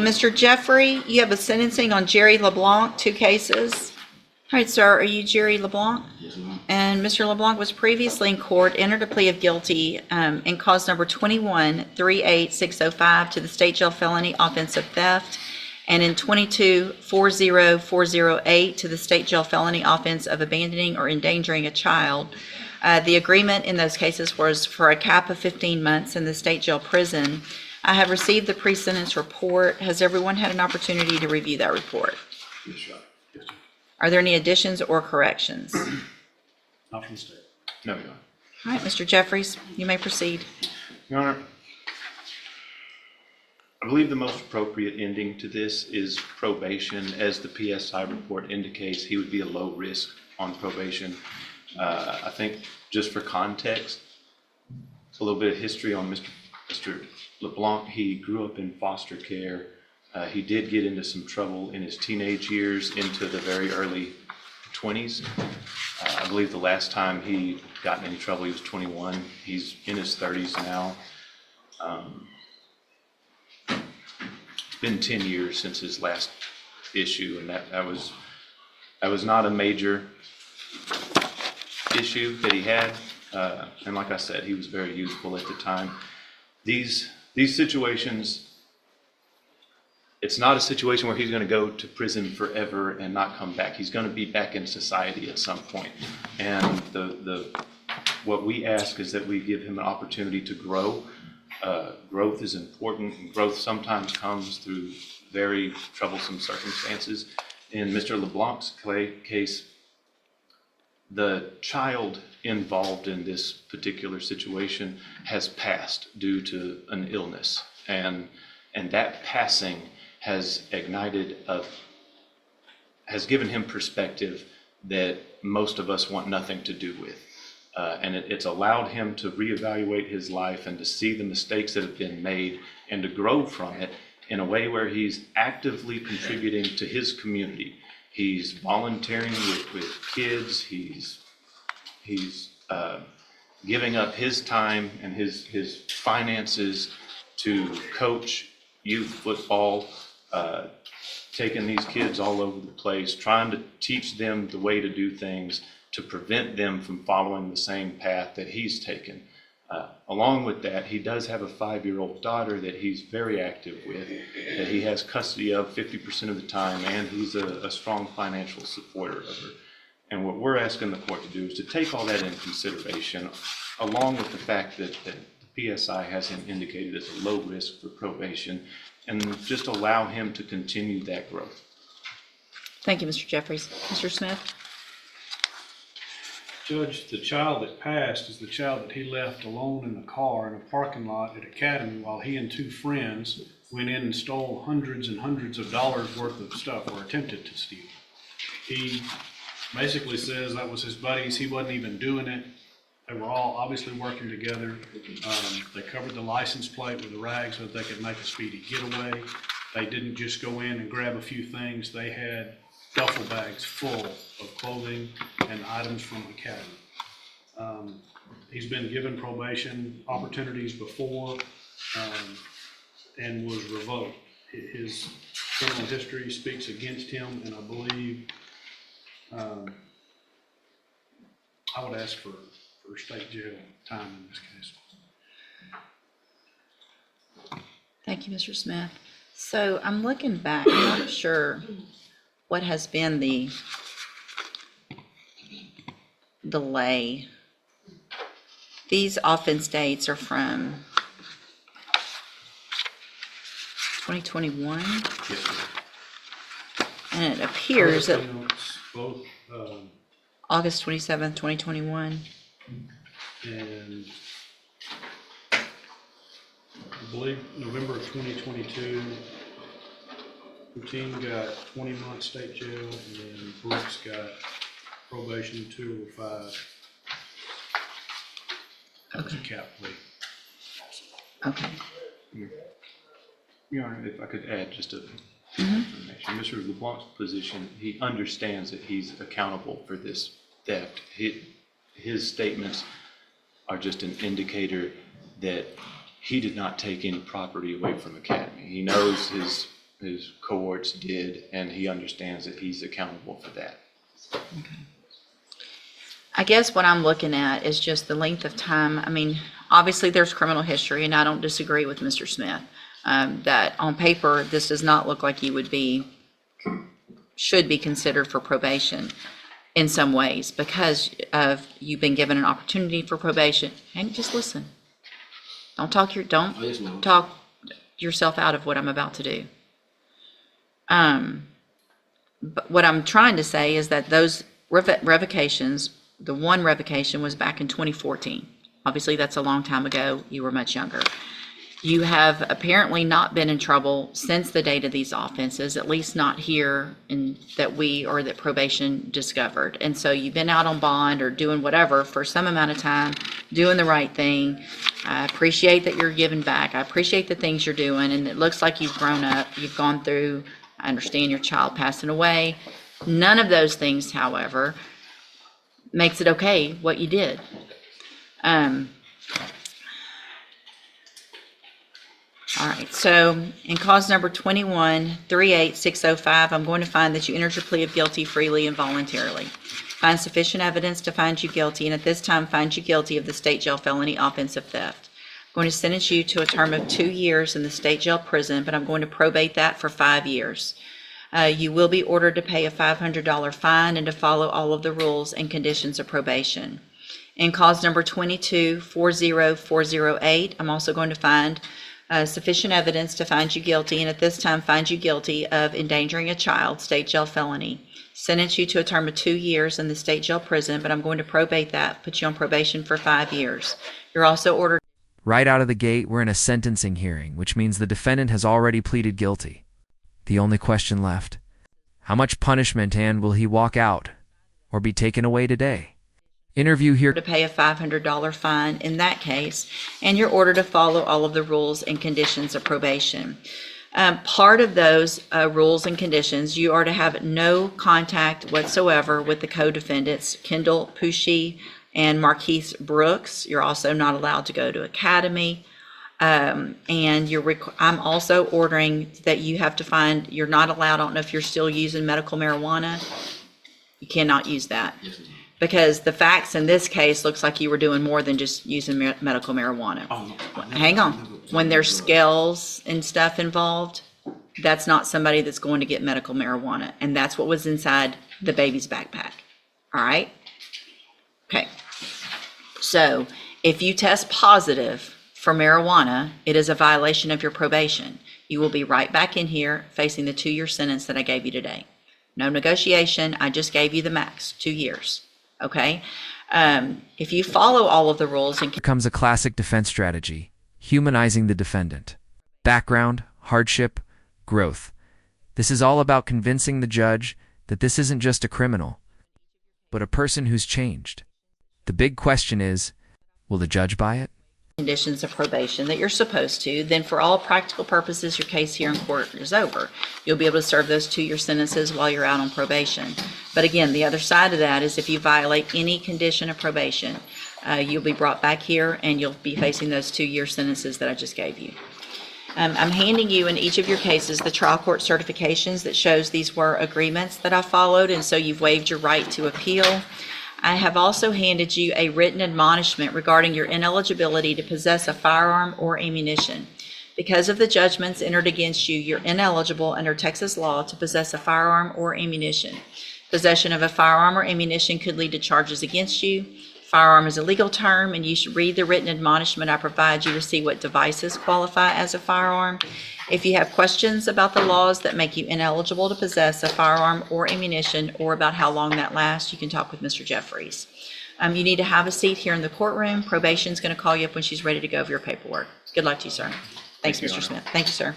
Mr. Jeffrey, you have a sentencing on Jerry LeBlanc, 2 cases. All right, sir, are you Jerry LeBlanc? Yes, ma'am. And Mr. LeBlanc was previously in court, entered a plea of guilty in cause number 21-38605 to the state jail felony offense of theft, and in 22-40408 to the state jail felony offense of abandoning or endangering a child. The agreement in those cases was for a cap of 15 months in the state jail prison. I have received the pre-sentence report. Has everyone had an opportunity to review that report? Yes, sir. Yes, sir. Are there any additions or corrections? Not from the state. No, Your Honor. All right, Mr. Jeffries, you may proceed. Your Honor, I believe the most appropriate ending to this is probation. As the PSI report indicates, he would be a low risk on probation. I think just for context, it's a little bit of history on Mr. LeBlanc. He grew up in foster care. He did get into some trouble in his teenage years into the very early 20s. I believe the last time he got in any trouble, he was 21. He's in his 30s now. It's been 10 years since his last issue, and that was not a major issue that he had. And like I said, he was very youthful at the time. These situations, it's not a situation where he's going to go to prison forever and not come back. He's going to be back in society at some point. And what we ask is that we give him an opportunity to grow. Growth is important, and growth sometimes comes through very troublesome circumstances. In Mr. LeBlanc's case, the child involved in this particular situation has passed due to an illness, and that passing has given him perspective that most of us want nothing to do with. And it's allowed him to reevaluate his life and to see the mistakes that have been made and to grow from it in a way where he's actively contributing to his community. He's volunteering with kids. He's giving up his time and his finances to coach youth football, taking these kids all over the place, trying to teach them the way to do things to prevent them from following the same path that he's taken. Along with that, he does have a 5-year-old daughter that he's very active with, that he has custody of 50% of the time, and he's a strong financial supporter of her. And what we're asking the court to do is to take all that into consideration, along with the fact that the PSI has him indicated as a low risk for probation, and just allow him to continue that growth. Thank you, Mr. Jeffries. Mr. Smith? Judge, the child that passed is the child that he left alone in the car in a parking lot at Academy while he and 2 friends went in and stole hundreds and hundreds of dollars worth of stuff, or attempted to steal. He basically says that was his buddies. He wasn't even doing it. They were all obviously working together. They covered the license plate with a rag so that they could make a speedy getaway. They didn't just go in and grab a few things. They had duffel bags full of clothing and items from Academy. He's been given probation opportunities before and was revoked. His criminal history speaks against him, and I believe I would ask for state jail time in this case. Thank you, Mr. Smith. So I'm looking back, I'm not sure what has been the delay. These offense dates are from 2021, Yes, sir. and it appears that Both, August 27th, 2021. and I believe November of 2022, Routine got 20 months state jail, and then Brooks got probation 205. That was a cap plea. Okay. Your Honor, if I could add just a information. Mr. LeBlanc's position, he understands that he's accountable for this theft. His statements are just an indicator that he did not take any property away from Academy. He knows his cohorts did, and he understands that he's accountable for that. I guess what I'm looking at is just the length of time. I mean, obviously there's criminal history, and I don't disagree with Mr. Smith. That on paper, this does not look like you should be considered for probation in some ways because of you've been given an opportunity for probation. And just listen. Don't talk yourself out of what I'm about to do. But what I'm trying to say is that those revocations, the one revocation was back in 2014. Obviously, that's a long time ago. You were much younger. You have apparently not been in trouble since the date of these offenses, at least not here that probation discovered. And so you've been out on bond or doing whatever for some amount of time, doing the right thing. I appreciate that you're giving back. I appreciate the things you're doing, and it looks like you've grown up. You've gone through, I understand your child passing away. None of those things, however, makes it okay what you did. All right, so in cause number 21-38605, I'm going to find that you entered your plea of guilty freely and voluntarily. Find sufficient evidence to find you guilty, and at this time find you guilty of the state jail felony offense of theft. I'm going to sentence you to a term of 2 years in the state jail prison, but I'm going to probate that for 5 years. You will be ordered to pay a $500 fine and to follow all of the rules and conditions of probation. In cause number 22-40408, I'm also going to find sufficient evidence to find you guilty, and at this time find you guilty of endangering a child, state jail felony. Sentence you to a term of 2 years in the state jail prison, but I'm going to probate that, put you on probation for 5 years. You're also ordered. Right out of the gate, we're in a sentencing hearing, which means the defendant has already pleaded guilty. The only question left: how much punishment, and will he walk out or be taken away today? Interview here to pay a $500 fine in that case, and you're ordered to follow all of the rules and conditions of probation. Part of those rules and conditions, you are to have no contact whatsoever with the co-defendants, Kendall Pushy and Marquise Brooks. You're also not allowed to go to academy. And I'm also ordering that you have to find, you're not allowed, I don't know if you're still using medical marijuana. You cannot use that. Yes, ma'am. Because the facts in this case looks like you were doing more than just using medical marijuana. Oh, no. Hang on. When there's scales and stuff involved, that's not somebody that's going to get medical marijuana. And that's what was inside the baby's backpack. All right? Okay. So if you test positive for marijuana, it is a violation of your probation. You will be right back in here facing the 2-year sentence that I gave you today. No negotiation. I just gave you the max, 2 years. Okay? If you follow all of the rules and becomes a classic defense strategy: humanizing the defendant. Background, hardship, growth. This is all about convincing the judge that this isn't just a criminal, but a person who's changed. The big question is, will the judge buy it? conditions of probation that you're supposed to, then for all practical purposes, your case here in court is over. You'll be able to serve those 2-year sentences while you're out on probation. But again, the other side of that is if you violate any condition of probation, you'll be brought back here and you'll be facing those 2-year sentences that I just gave you. I'm handing you in each of your cases the trial court certifications that shows these were agreements that I followed, and so you've waived your right to appeal. I have also handed you a written admonishment regarding your ineligibility to possess a firearm or ammunition. Because of the judgments entered against you, you're ineligible under Texas law to possess a firearm or ammunition. Possession of a firearm or ammunition could lead to charges against you. Firearm is a legal term, and you should read the written admonishment I provide you to see what devices qualify as a firearm. If you have questions about the laws that make you ineligible to possess a firearm or ammunition, or about how long that lasts, you can talk with Mr. Jeffries. You need to have a seat here in the courtroom. Probation's going to call you up when she's ready to go over your paperwork. Good luck to you, sir. Thanks, Mr. Smith. Thank you, sir.